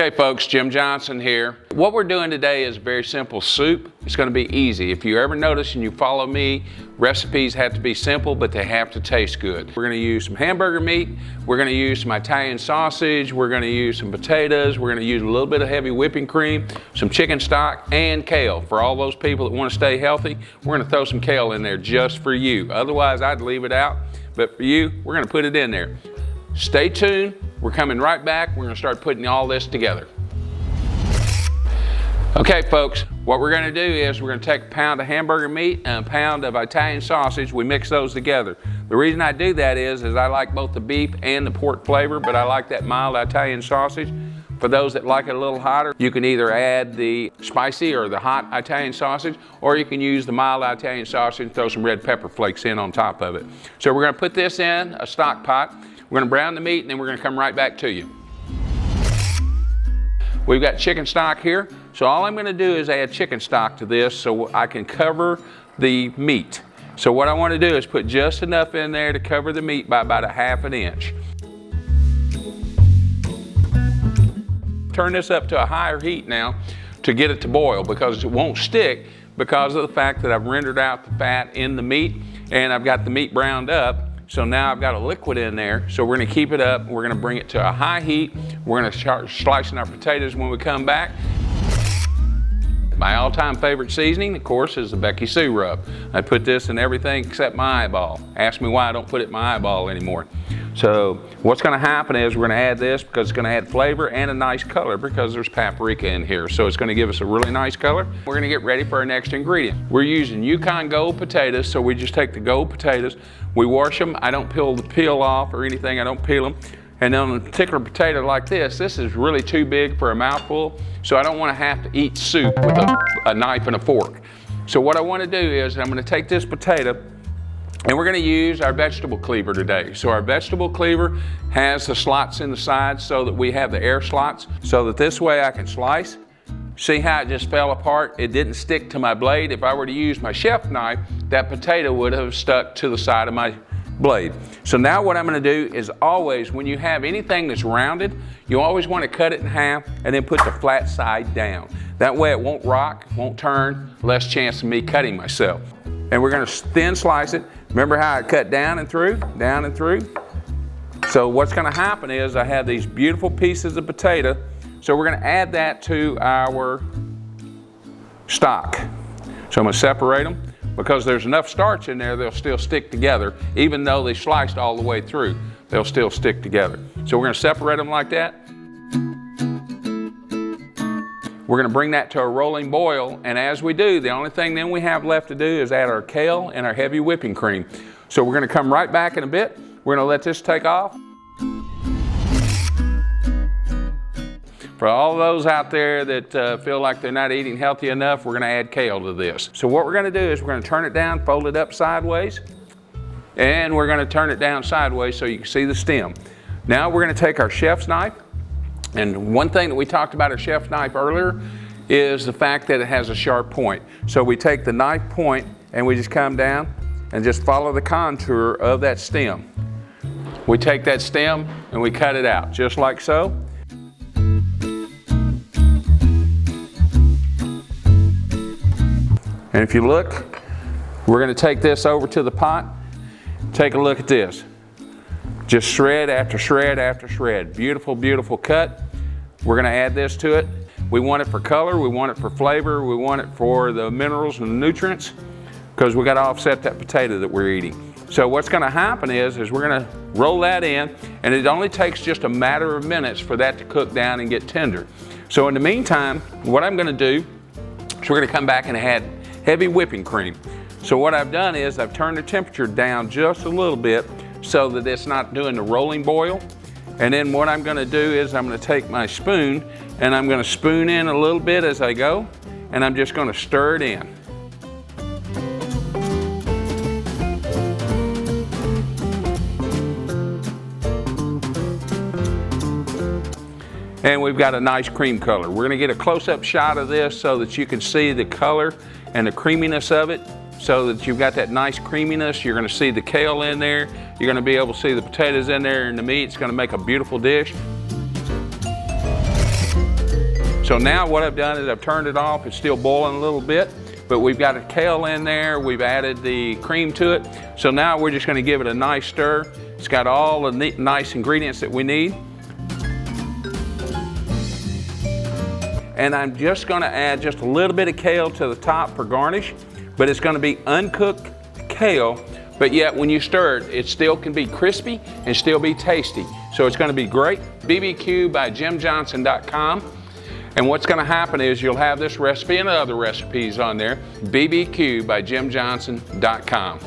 Okay folks, Jim Johnson here. What we're doing today is a very simple soup. It's going to be easy. If you ever notice and you follow me, recipes have to be simple, but they have to taste good. We're going to use some hamburger meat. We're going to use some Italian sausage. We're going to use some potatoes. We're going to use a little bit of heavy whipping cream, some chicken stock, and kale. For all those people that want to stay healthy, we're going to throw some kale in there just for you. Otherwise, I'd leave it out, but for you, we're going to put it in there. Stay tuned. We're coming right back. We're going to start putting all this together. Okay folks, what we're going to do is we're going to take a pound of hamburger meat and a pound of Italian sausage. We mix those together. The reason I do that is I like both the beef and the pork flavor, but I like that mild Italian sausage. For those that like it a little hotter, you can either add the spicy or the hot Italian sausage, or you can use the mild Italian sausage and throw some red pepper flakes in on top of it. So we're going to put this in a stock pot. We're going to brown the meat and then we're going to come right back to you. We've got chicken stock here. So all I'm going to do is add chicken stock to this so I can cover the meat. So what I want to do is put just enough in there to cover the meat by about a ½ inch. Turn this up to a higher heat now to get it to boil because it won't stick because of the fact that I've rendered out the fat in the meat and I've got the meat browned up. So now I've got a liquid in there, so we're going to keep it up. We're going to bring it to a high heat. We're going to start slicing our potatoes when we come back. My all-time favorite seasoning, of course, is the Becky Sue rub. I put this in everything except my eyeball. Ask me why I don't put it in my eyeball anymore. So what's going to happen is we're going to add this because it's going to add flavor and a nice color because there's paprika in here. So it's going to give us a really nice color. We're going to get ready for our next ingredient. We're using Yukon Gold potatoes, so we just take the gold potatoes. We wash them. I don't peel the peel off or anything. I don't peel them. And on a particular potato like this is really too big for a mouthful, so I don't want to have to eat soup with a knife and a fork. So what I want to do is I'm going to take this potato and we're going to use our vegetable cleaver today. So our vegetable cleaver has the slots in the sides so that we have the air slots so that this way I can slice. See how it just fell apart? It didn't stick to my blade. If I were to use my chef knife, that potato would have stuck to the side of my blade. So now what I'm going to do is always, when you have anything that's rounded, you always want to cut it in half and then put the flat side down. That way it won't rock, won't turn, less chance of me cutting myself. And we're going to thin slice it. Remember how I cut down and through, down and through? So what's going to happen is I have these beautiful pieces of potato. So we're going to add that to our stock. So I'm going to separate them. Because there's enough starch in there, they'll still stick together. Even though they sliced all the way through, they'll still stick together. So we're going to separate them like that. We're going to bring that to a rolling boil, and as we do, the only thing then we have left to do is add our kale and our heavy whipping cream. So we're going to come right back in a bit. We're going to let this take off. For all those out there that feel like they're not eating healthy enough, we're going to add kale to this. So what we're going to do is we're going to turn it down, fold it up sideways, and we're going to turn it down sideways so you can see the stem. Now we're going to take our chef's knife, and one thing that we talked about our chef's knife earlier is the fact that it has a sharp point. So we take the knife point and we just come down and just follow the contour of that stem. We take that stem and we cut it out just like so. And if you look, we're going to take this over to the pot. Take a look at this. Just shred after shred after shred. Beautiful, beautiful cut. We're going to add this to it. We want it for color, we want it for flavor, we want it for the minerals and the nutrients because we got to offset that potato that we're eating. So what's going to happen is we're going to roll that in, and it only takes just a matter of minutes for that to cook down and get tender. So in the meantime, what I'm going to do is we're going to come back and add heavy whipping cream. So what I've done is I've turned the temperature down just a little bit so that it's not doing the rolling boil. And then what I'm going to do is I'm going to take my spoon and I'm going to spoon in a little bit as I go, and I'm just going to stir it in. And we've got a nice cream color. We're going to get a close-up shot of this so that you can see the color and the creaminess of it, so that you've got that nice creaminess. You're going to see the kale in there. You're going to be able to see the potatoes in there and the meat. It's going to make a beautiful dish. So now what I've done is I've turned it off. It's still boiling a little bit, but we've got a kale in there. We've added the cream to it. So now we're just going to give it a nice stir. It's got all the nice ingredients that we need. And I'm just going to add just a little bit of kale to the top for garnish, but it's going to be uncooked kale, but yet when you stir it, it still can be crispy and still be tasty. So it's going to be great. BBQ by JimJohnson.com. And what's going to happen is you'll have this recipe and other recipes on there. BBQ by JimJohnson.com.